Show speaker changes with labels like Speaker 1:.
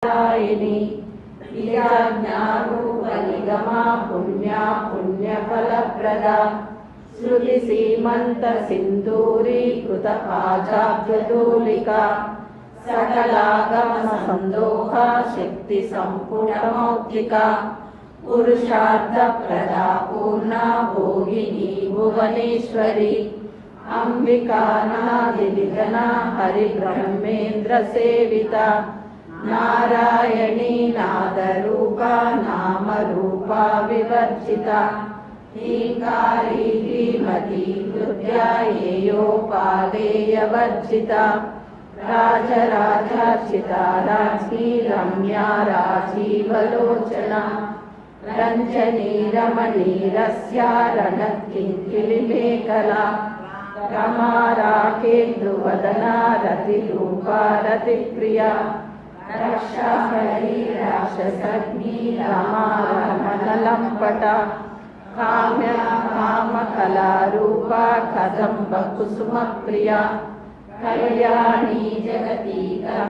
Speaker 1: दायिनी निजाज्ञारूपा Nigma पुण्या पुण्यफलप्रदा श्रुति सीमंत सिंदूरीकृत पाजाब्जधूलिका सकलागम संदोहा शक्ति संपूर्णमौक्तिका पुरुषार्थ प्रदा पूर्णा भोगिनी भुवनेश्वरी अंबिका नादिनिधना हरिब्रह्मेन्द्र सेविता नारायणी नादरूपा नामरूपा विवर्जिता हींकारी धीमती हृदयायोपादेयवर्जिता राजराजार्चिता राज्ञी रम्या राजीवलोचना रंजनी रमणीरस्या रणत्किङ्किलिमेखला रमा राकेन्दुवदना रतिरूपा रतिप्रिया रक्षाहरी राक्षसग्नी रमा रमणलम्पटा काम्या कामकलारूपा कदम्बकुसुमप्रिया कल्याणी जगती